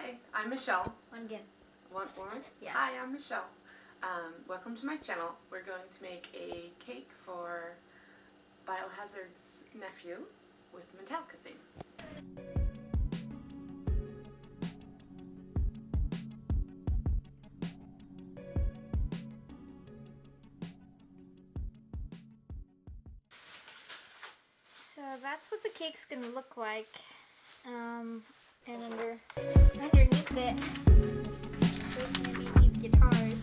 Hi, I'm Michelle. One again. One more? Yeah. Hi, I'm Michelle. Welcome to my channel. We're going to make a cake for Biohazards' nephew with Metallicake theme. So that's what the cake's gonna look like. And underneath it, there's gonna be these guitars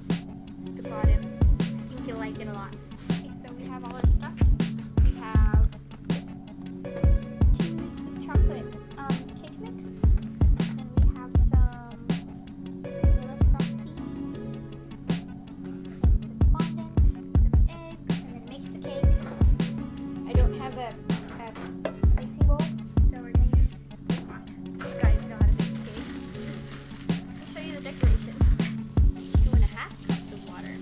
at the bottom. I think you'll like it a lot. Okay, so we have all our stuff. We have this chocolate cake mix. And we have some vanilla frosting, some fondant, some eggs. I'm gonna mix the cake. I don't have a mixing bowl, so we're gonna use this one. You guys know how to make cake. Let me show you the decorations. 2.5 cups of water.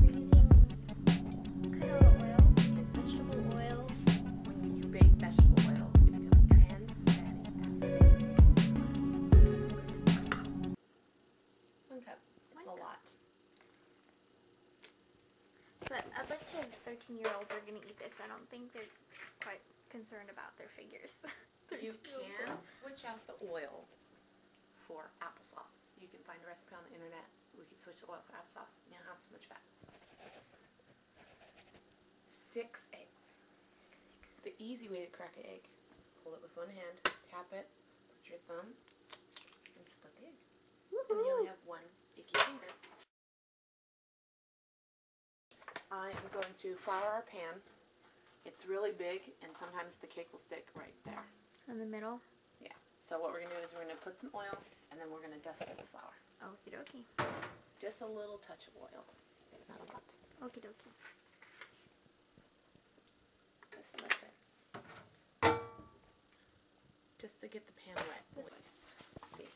We're using canola oil because vegetable oil. When you bake vegetable oil, it becomes trans fatty acid. 1 cup. It's a lot. But a bunch of 13-year-olds are going to eat this. I don't think they're quite concerned about their figures. You can switch out the oil for applesauce. You can find a recipe on the internet. We can switch the oil for applesauce. You don't have so much fat. 6 eggs. The easy way to crack an egg. Hold it with one hand, tap it, put your thumb, and split the egg. And then you only have one icky finger. I am going to flour our pan. It's really big, and sometimes the cake will stick right there. In the middle? Yeah. So what we're going to do is we're going to put some oil, and then we're going to dust it with flour. Okie dokie. Just a little touch of oil. Not a lot. Okie dokie. Just a little bit. Just to get the pan wet. See,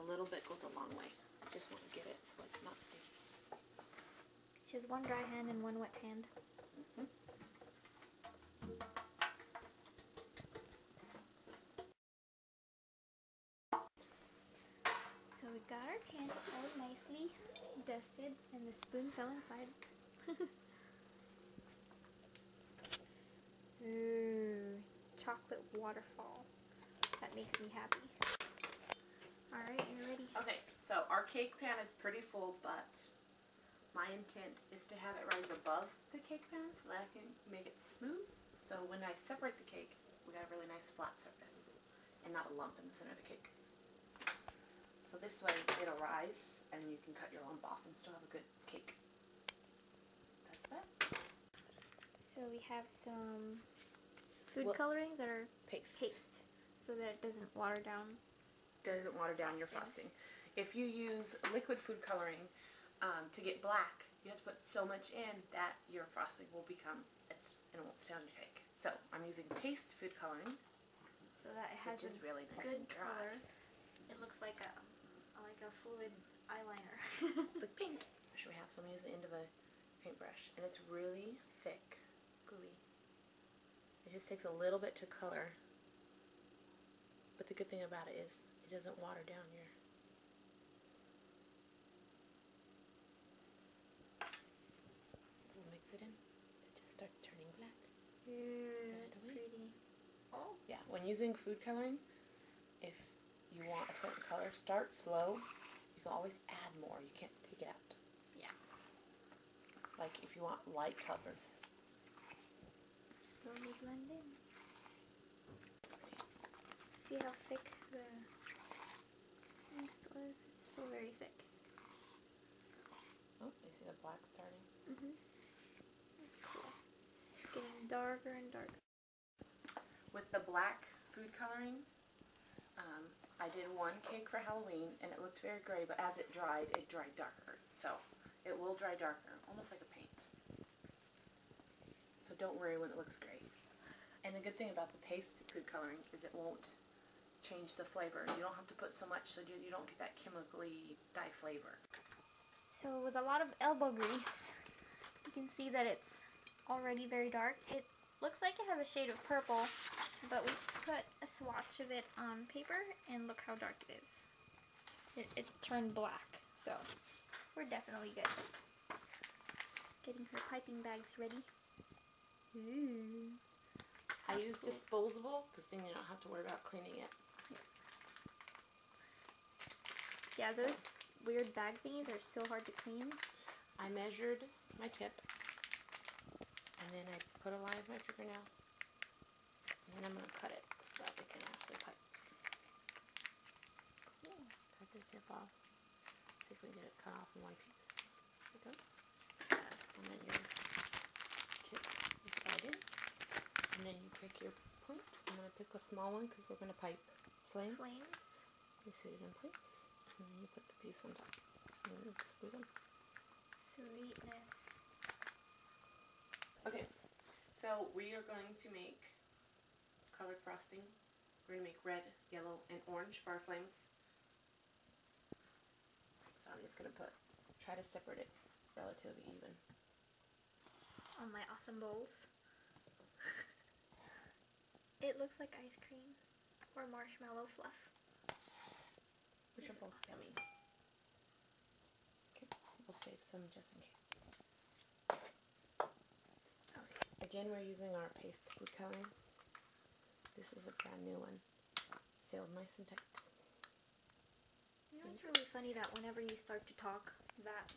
a little bit goes a long way. Just want to get it so it's not sticky. She has one dry hand and one wet hand. Mm-hmm. So we got our pan all nicely dusted, and the spoon fell inside. Ooh, chocolate waterfall. That makes me happy. Alright, you're ready. Okay, so our cake pan is pretty full, but my intent is to have it rise above the cake pan so that I can make it smooth. So when I separate the cake, we got a really nice flat surface and not a lump in the center of the cake. So this way it'll rise and you can cut your lump off and still have a good cake. That's that. So we have some food coloring that are Paste. so that it doesn't water down. Doesn't water down your frosting. If you use liquid food coloring to get black, you have to put so much in that your frosting will become, and it won't stay on your cake. So I'm using paste food coloring, so that it has which is really nice good and dry. color. It looks like a fluid eyeliner. It's like pink. Should we have some? Use the end of a paintbrush, and it's really thick, gooey. It just takes a little bit to color, but the good thing about it is it doesn't water down your. We'll mix it in. It just starts turning black. Ooh, that's pretty. Oh. Yeah, when using food coloring, if you want a certain color, start slow. You can always add more. You can't take it out. Yeah. Like if you want light colors. Slowly blend in. See how thick the still is? It's still very thick. Oh, you see the black starting? Mm-hmm. That's cool. It's getting darker and darker. With the black food coloring, I did one cake for Halloween and it looked very gray, but as it dried darker. So it will dry darker, almost like a paint. So don't worry when it looks gray. And the good thing about the paste food coloring is it won't change the flavor. You don't have to put so much so you don't get that chemically dye flavor. So with a lot of elbow grease, you can see that it's already very dark. It Looks like it has a shade of purple, but we put a swatch of it on paper, and look how dark it is. It turned black, so we're definitely good. Getting her piping bags ready. Ooh. I use disposable because then you don't have to worry about cleaning it. Yeah, those weird bag thingies are so hard to clean. I measured my tip, and then I put a line with my fingernail, and then I'm going to cut it so that it can actually pipe. Cool. Cut the tip off. See if we can get it cut off in one piece. There we go. And then your tip is slide in, and then you pick your point. I'm going to pick a small one because we're going to pipe flames. You sit it in place, and then you put the piece on top. And then screws on. Sweetness. Okay, so we are going to make colored frosting. We're going to make red, yellow, and orange for our flames. So I'm just going to try to separate it relatively even. On my awesome bowls. It looks like ice cream or marshmallow fluff. Which are both yummy. Okay, we'll save some just in case. Okay. Again, we're using our paste food coloring. This is a brand new one. Sealed nice and tight. You know, it's really funny that whenever you start to talk, that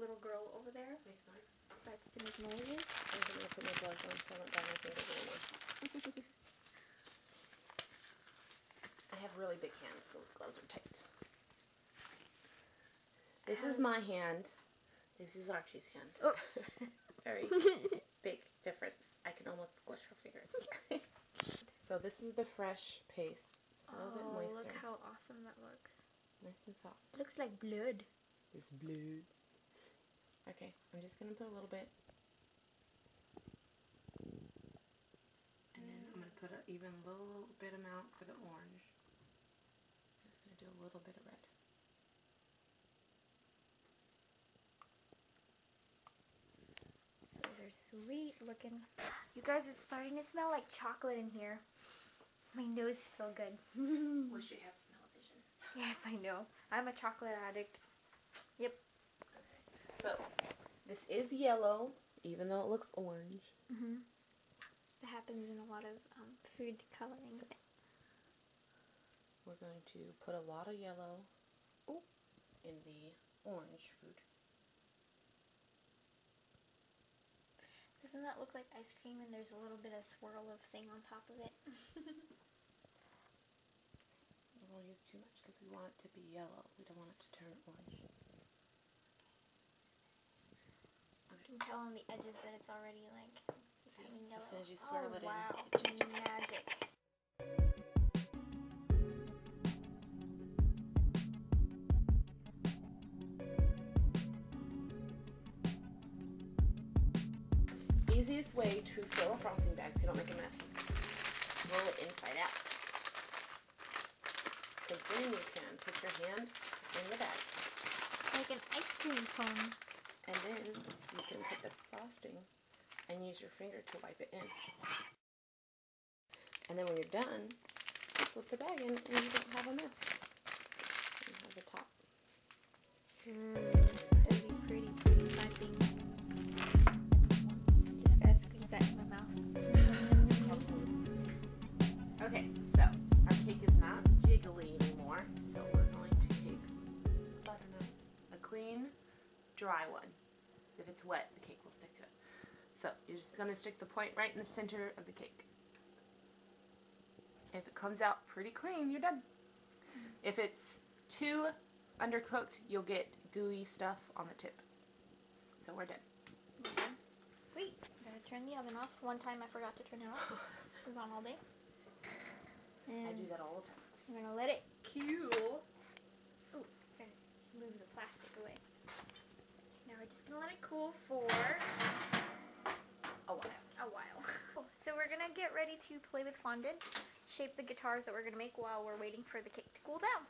little girl over there Makes noise. starts to make noises. I'm going to put my gloves on so I don't dye my fingers anymore. I have really big hands, so the gloves are tight. This is my hand. This is Archie's hand. Oh. Very big difference. I can almost squish her fingers. So this is the fresh paste. It's a little bit moister. Look how awesome that looks. Nice and soft. It looks like blood. It's blue. Okay, I'm just going to put a little bit. And then I'm going to put an even little bit amount for the orange. I'm just going to do a little bit of red. Those are sweet looking. You guys, it's starting to smell like chocolate in here. My nose feels good. Wish you had smell-o-vision. Yes, I know. I'm a chocolate addict. Yep. Okay. So, this is yellow, even though it looks orange. That happens in a lot of food coloring. So, we're going to put a lot of yellow in the orange food. Doesn't that look like ice cream and there's a little bit of swirl of thing on top of it? We won't use too much because we want it to be yellow. We don't want it to turn orange. You can tell on the edges that it's already like turning yellow. As soon as you swirl it in, wow. it changes. Magic. Easiest way to fill a frosting bag so you don't make a mess. Roll it inside out. Because then you can put your hand in the bag. Like an ice cream cone. And then you can put the frosting and use your finger to wipe it in. And then when you're done, flip the bag in and you don't have a mess. You have the top. Pretty piping. Just gotta squeeze that in my mouth. Okay, so our cake is not jiggly anymore, so we're going to take a butter knife, a clean, dry one. If it's wet, the cake will stick to it. So you're just going to stick the point right in the center of the cake. If it comes out pretty clean, you're done. If it's too undercooked, you'll get gooey stuff on the tip. So we're done. Sweet. Gotta turn the oven off. One time I forgot to turn it off. It was on all day. And I do that all the time. I'm gonna let it cool. Oh, gotta move the plastic away. Now we're just gonna let it cool for A while. So we're gonna get ready to play with fondant, shape the guitars that we're gonna make while we're waiting for the cake to cool down.